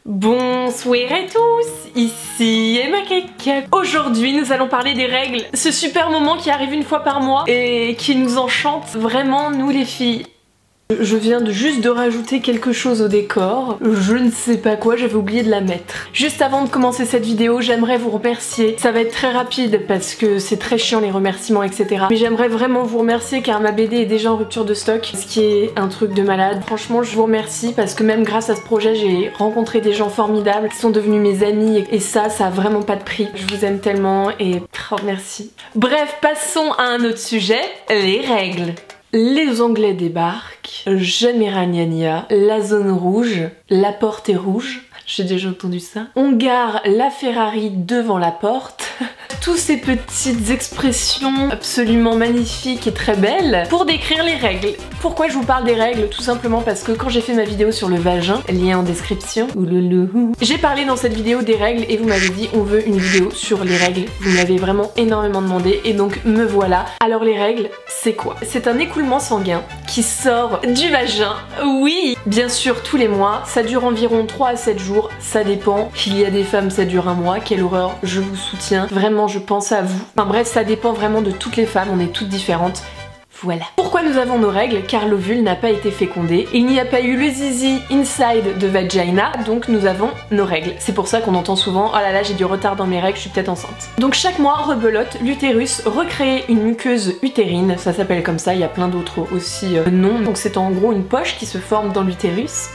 Bonsoir à tous, ici Emma Cake. Aujourd'hui nous allons parler des règles, ce super moment qui arrive une fois par mois et qui nous enchante vraiment nous les filles. Je viens juste de rajouter quelque chose au décor, je ne sais pas quoi, j'avais oublié de la mettre. Juste avant de commencer cette vidéo, j'aimerais vous remercier. Ça va être très rapide parce que c'est très chiant les remerciements etc. Mais j'aimerais vraiment vous remercier car ma BD est déjà en rupture de stock, ce qui est un truc de malade. Franchement je vous remercie parce que même grâce à ce projet j'ai rencontré des gens formidables qui sont devenus mes amis et ça a vraiment pas de prix. Je vous aime tellement et merci. Bref, passons à un autre sujet, les règles. Les Anglais débarquent, jamais ragnagna, la zone rouge, la porte est rouge, j'ai déjà entendu ça. On gare la Ferrari devant la porte. Toutes ces petites expressions absolument magnifiques et très belles pour décrire les règles. Pourquoi je vous parle des règles? Tout simplement parce que quand j'ai fait ma vidéo sur le vagin, lien en description, j'ai parlé dans cette vidéo des règles et vous m'avez dit on veut une vidéo sur les règles. Vous m'avez vraiment énormément demandé et donc me voilà. Alors les règles, c'est quoi? C'est un écoulement sanguin qui sort du vagin. Oui, bien sûr tous les mois, ça dure environ 3 à 7 jours, ça dépend. Il y a des femmes ça dure un mois, quelle horreur, je vous soutiens. Vraiment je pense à vous. Enfin bref, ça dépend vraiment de toutes les femmes, on est toutes différentes. Voilà. Pourquoi nous avons nos règles? Car l'ovule n'a pas été fécondé. Il n'y a pas eu le zizi inside de vagina, donc nous avons nos règles. C'est pour ça qu'on entend souvent « Oh là là, j'ai du retard dans mes règles, je suis peut-être enceinte ». Donc chaque mois, rebelote, l'utérus recrée une muqueuse utérine, ça s'appelle comme ça, il y a plein d'autres aussi noms. Donc c'est en gros une poche qui se forme dans l'utérus.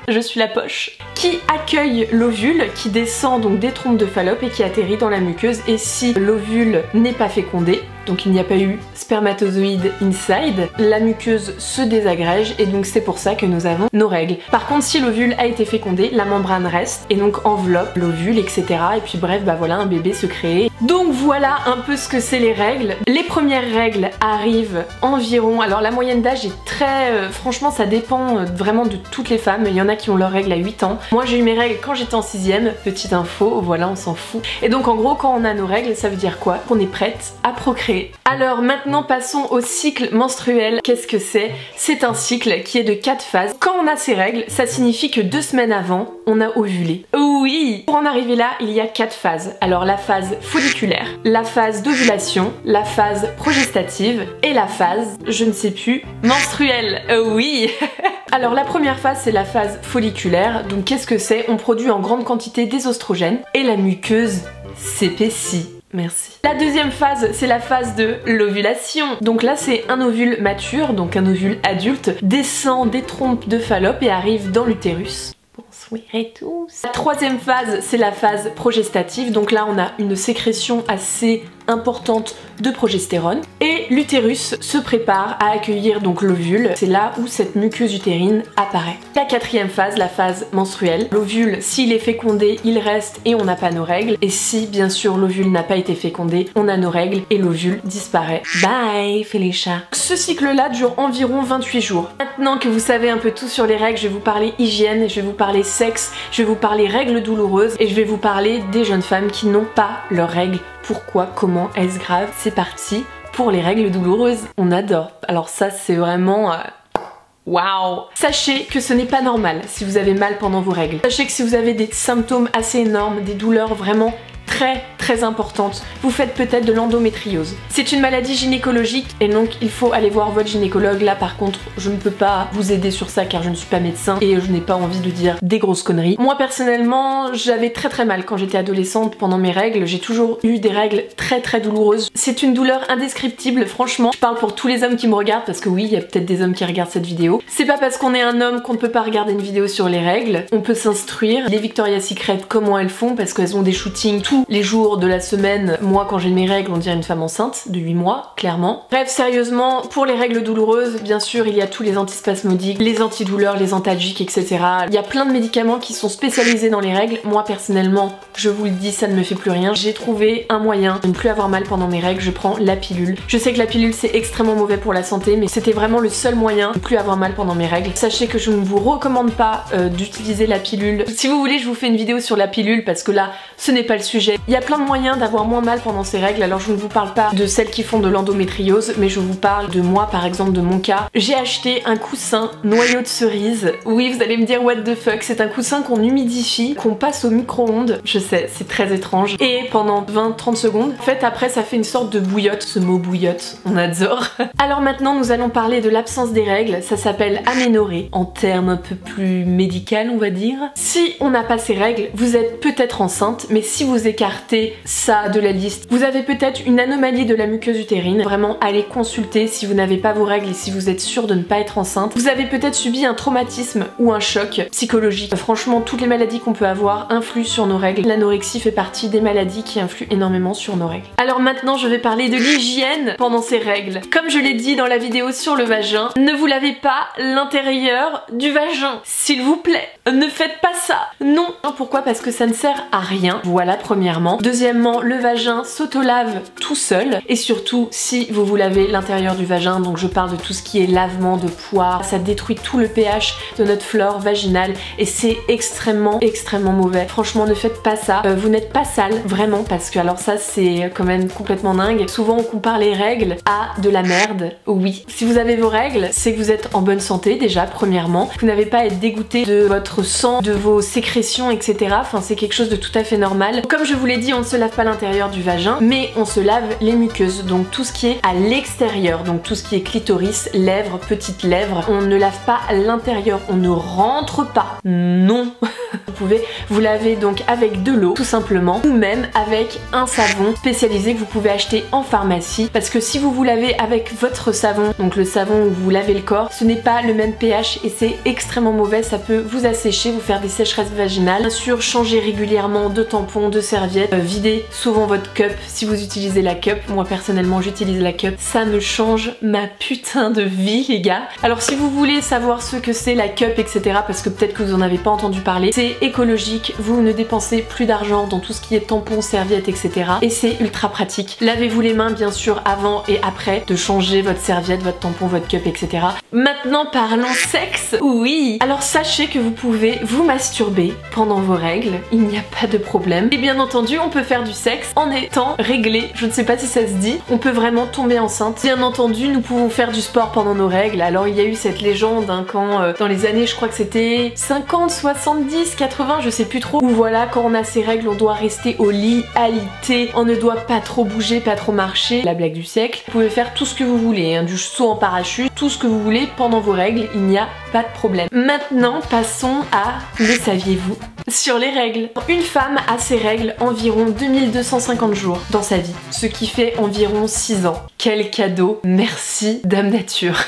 Je suis la poche, qui accueille l'ovule, qui descend donc des trompes de Fallope et qui atterrit dans la muqueuse. Et si l'ovule n'est pas fécondé, donc il n'y a pas eu spermatozoïde inside, la muqueuse se désagrège et donc c'est pour ça que nous avons nos règles. Par contre si l'ovule a été fécondé, la membrane reste et donc enveloppe l'ovule etc. Et puis bref bah voilà un bébé se crée. Donc voilà un peu ce que c'est les règles. Les premières règles arrivent environ, alors la moyenne d'âge est très, franchement ça dépend vraiment de toutes les femmes, il y en a qui ont leurs règles à 8 ans. Moi j'ai eu mes règles quand j'étais en 6ème, petite info, voilà on s'en fout. Et donc en gros quand on a nos règles ça veut dire quoi? Qu'on est prête à procréer. Alors maintenant passons au cycle menstruel. Qu'est-ce que c'est? C'est un cycle qui est de 4 phases. Quand on a ces règles, ça signifie que 2 semaines avant, on a ovulé. Oui! Pour en arriver là, il y a 4 phases. Alors la phase folliculaire, la phase d'ovulation, la phase progestative et la phase, je ne sais plus, menstruelle. Oui! Alors la première phase c'est la phase folliculaire. Donc qu'est-ce que c'est? On produit en grande quantité des oestrogènes et la muqueuse s'épaissit. Merci. La deuxième phase, c'est la phase de l'ovulation. Donc là, c'est un ovule mature, donc un ovule adulte, descend des trompes de Fallope et arrive dans l'utérus. Bonsoir à tous. La troisième phase, c'est la phase progestative. Donc là, on a une sécrétion assez importante de progestérone et l'utérus se prépare à accueillir donc l'ovule. C'est là où cette muqueuse utérine apparaît. La quatrième phase, la phase menstruelle. L'ovule, s'il est fécondé, il reste et on n'a pas nos règles. Et si bien sûr l'ovule n'a pas été fécondé, on a nos règles et l'ovule disparaît. Bye Félicia. Ce cycle-là dure environ 28 jours. Maintenant que vous savez un peu tout sur les règles, je vais vous parler hygiène, je vais vous parler sexe, je vais vous parler règles douloureuses et je vais vous parler des jeunes femmes qui n'ont pas leurs règles. Pourquoi? Comment? Est-ce grave? C'est parti pour les règles douloureuses. On adore. Alors ça c'est vraiment... Waouh! Sachez que ce n'est pas normal si vous avez mal pendant vos règles. Sachez que si vous avez des symptômes assez énormes, des douleurs vraiment très importante, vous faites peut-être de l'endométriose. C'est une maladie gynécologique et donc il faut aller voir votre gynécologue. Là par contre je ne peux pas vous aider sur ça car je ne suis pas médecin et je n'ai pas envie de dire des grosses conneries. Moi personnellement j'avais très mal quand j'étais adolescente pendant mes règles, j'ai toujours eu des règles très douloureuses. C'est une douleur indescriptible franchement. Je parle pour tous les hommes qui me regardent parce que oui il y a peut-être des hommes qui regardent cette vidéo. C'est pas parce qu'on est un homme qu'on ne peut pas regarder une vidéo sur les règles, on peut s'instruire. Les Victoria's Secret comment elles font parce qu'elles ont des shootings tous les jours de la semaine. Moi quand j'ai mes règles on dirait une femme enceinte de 8 mois clairement. Bref sérieusement pour les règles douloureuses bien sûr il y a tous les antispasmodiques, les antidouleurs, les antalgiques etc. Il y a plein de médicaments qui sont spécialisés dans les règles. Moi personnellement je vous le dis ça ne me fait plus rien. J'ai trouvé un moyen de ne plus avoir mal pendant mes règles, je prends la pilule. Je sais que la pilule c'est extrêmement mauvais pour la santé mais c'était vraiment le seul moyen de ne plus avoir mal pendant mes règles. Sachez que je ne vous recommande pas d'utiliser la pilule. Si vous voulez je vous fais une vidéo sur la pilule parce que là ce n'est pas le sujet. Il y a plein de moyen d'avoir moins mal pendant ces règles. Alors je ne vous parle pas de celles qui font de l'endométriose, mais je vous parle de moi par exemple, de mon cas. J'ai acheté un coussin noyau de cerise. Oui, vous allez me dire what the fuck, c'est un coussin qu'on humidifie, qu'on passe au micro-ondes. Je sais, c'est très étrange. Et pendant 20-30 secondes, en fait après ça fait une sorte de bouillotte. Ce mot bouillotte, on adore. Alors maintenant nous allons parler de l'absence des règles. Ça s'appelle aménorrhée, en termes un peu plus médical on va dire. Si on n'a pas ces règles, vous êtes peut-être enceinte, mais si vous écartez ça de la liste, vous avez peut-être une anomalie de la muqueuse utérine. Vraiment allez consulter si vous n'avez pas vos règles et si vous êtes sûr de ne pas être enceinte. Vous avez peut-être subi un traumatisme ou un choc psychologique. Franchement, toutes les maladies qu'on peut avoir influent sur nos règles. L'anorexie fait partie des maladies qui influent énormément sur nos règles. Alors maintenant, je vais parler de l'hygiène pendant ces règles. Comme je l'ai dit dans la vidéo sur le vagin, ne vous lavez pas l'intérieur du vagin, s'il vous plaît. Ne faites pas ça. Non. Pourquoi? Parce que ça ne sert à rien. Voilà, premièrement. Deuxièmement, le vagin s'auto-lave tout seul. Et surtout, si vous vous lavez l'intérieur du vagin, donc je parle de tout ce qui est lavement de poire, ça détruit tout le pH de notre flore vaginale et c'est extrêmement mauvais. Franchement, ne faites pas ça. Vous n'êtes pas sale, vraiment, parce que alors ça, c'est quand même complètement dingue. Souvent, on compare les règles à de la merde. Oui. Si vous avez vos règles, c'est que vous êtes en bonne santé, déjà, premièrement. Vous n'avez pas à être dégoûté de votre sang, de vos sécrétions, etc. Enfin, c'est quelque chose de tout à fait normal. Comme je vous l'ai dit, on ne se lave pas l'intérieur du vagin, mais on se lave les muqueuses, donc tout ce qui est à l'extérieur, donc tout ce qui est clitoris, lèvres, petites lèvres. On ne lave pas l'intérieur, on ne rentre pas. Non. Vous pouvez vous laver donc avec de l'eau, tout simplement, ou même avec un savon spécialisé que vous pouvez acheter en pharmacie, parce que si vous vous lavez avec votre savon, donc le savon où vous lavez le corps, ce n'est pas le même pH et c'est extrêmement mauvais, ça peut vous assécher, vous faire des sécheresses vaginales. Bien sûr, changez régulièrement de tampons, de serviettes, videz souvent votre cup si vous utilisez la cup. Moi personnellement j'utilise la cup, ça me change ma putain de vie les gars. Alors si vous voulez savoir ce que c'est la cup etc, parce que peut-être que vous en avez pas entendu parler, c'est écologique, vous ne dépensez plus d'argent dans tout ce qui est tampons, serviettes etc, et c'est ultra pratique. Lavez-vous les mains bien sûr avant et après de changer votre serviette, votre tampon, votre cup etc. Maintenant parlons sexe. Oui, alors sachez que vous pouvez vous masturber pendant vos règles, il n'y a pas de problème. Et bien entendu, on peut faire du sexe en étant réglé, je ne sais pas si ça se dit, on peut vraiment tomber enceinte. Bien entendu, nous pouvons faire du sport pendant nos règles. Alors il y a eu cette légende hein, quand dans les années, je crois que c'était 50, 70, 80, je sais plus trop, où voilà, quand on a ces règles, on doit rester au lit, alité, on ne doit pas trop bouger, pas trop marcher. La blague du siècle. Vous pouvez faire tout ce que vous voulez, hein, du saut en parachute, tout ce que vous voulez pendant vos règles, il n'y a pas de problème. Maintenant, passons à le saviez-vous sur les règles. Une femme a ses règles environ 2250 jours dans sa vie, ce qui fait environ 6 ans. Quel cadeau, merci Dame Nature.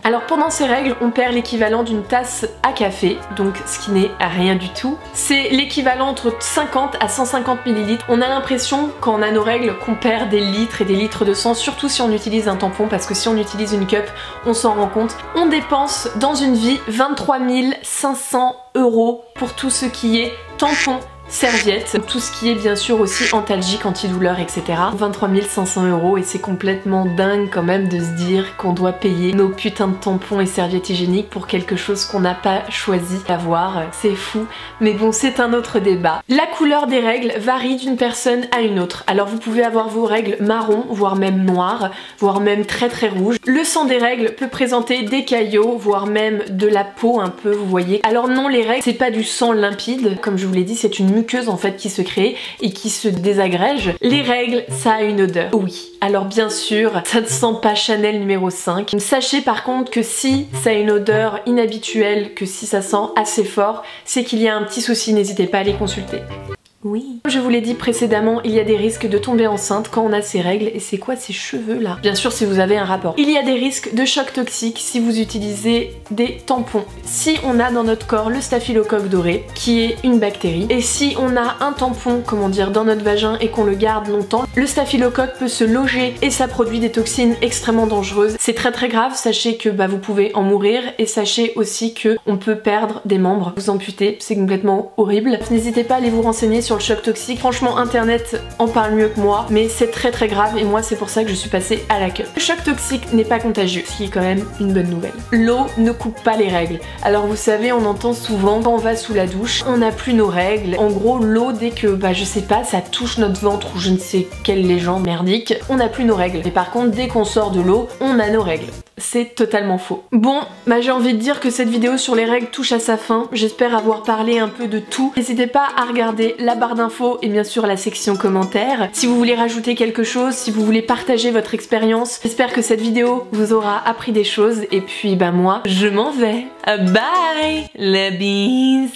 Alors pendant ces règles, on perd l'équivalent d'une tasse à café, donc ce qui n'est rien du tout. C'est l'équivalent entre 50 à 150 ml. On a l'impression quand on a nos règles qu'on perd des litres et des litres de sang, surtout si on utilise un tampon, parce que si on utilise une cup, on s'en rend compte. On dépense dans une vie 23 500 € pour tout ce qui est tampon, serviettes, tout ce qui est bien sûr aussi antalgique, antidouleur, etc. 23 500 € et c'est complètement dingue quand même de se dire qu'on doit payer nos putains de tampons et serviettes hygiéniques pour quelque chose qu'on n'a pas choisi d'avoir. C'est fou, mais bon, c'est un autre débat. La couleur des règles varie d'une personne à une autre. Alors vous pouvez avoir vos règles marron, voire même noires, voire même très rouges. Le sang des règles peut présenter des caillots, voire même de la peau un peu, vous voyez. Alors non, les règles, c'est pas du sang limpide, comme je vous l'ai dit, c'est une muqueuse en fait qui se crée et qui se désagrège. Les règles, ça a une odeur. Oui, alors bien sûr, ça ne sent pas Chanel numéro 5. Sachez par contre que si ça a une odeur inhabituelle, que si ça sent assez fort, c'est qu'il y a un petit souci, n'hésitez pas à les consulter. Oui. Comme je vous l'ai dit précédemment, il y a des risques de tomber enceinte quand on a ces règles. Et c'est quoi ces cheveux là? Bien sûr si vous avez un rapport. Il y a des risques de choc toxique si vous utilisez des tampons. Si on a dans notre corps le staphylocoque doré, qui est une bactérie, et si on a un tampon, comment dire, dans notre vagin et qu'on le garde longtemps, le staphylocoque peut se loger et ça produit des toxines extrêmement dangereuses. C'est très grave, sachez que vous pouvez en mourir et sachez aussi que on peut perdre des membres, vous amputer, c'est complètement horrible. N'hésitez pas à aller vous renseigner sur le choc toxique. Franchement, internet en parle mieux que moi, mais c'est très grave et moi c'est pour ça que je suis passée à la cup. Le choc toxique n'est pas contagieux, ce qui est quand même une bonne nouvelle. L'eau ne coupe pas les règles. Alors vous savez, on entend souvent quand on va sous la douche, on n'a plus nos règles. En gros, l'eau, dès que, je sais pas, ça touche notre ventre ou je ne sais quelle légende merdique, on n'a plus nos règles. Et par contre, dès qu'on sort de l'eau, on a nos règles. C'est totalement faux. Bon, j'ai envie de dire que cette vidéo sur les règles touche à sa fin. J'espère avoir parlé un peu de tout. N'hésitez pas à regarder la barre d'infos et bien sûr la section commentaires. Si vous voulez rajouter quelque chose, si vous voulez partager votre expérience, j'espère que cette vidéo vous aura appris des choses. Et puis moi, je m'en vais. Bye, la bise.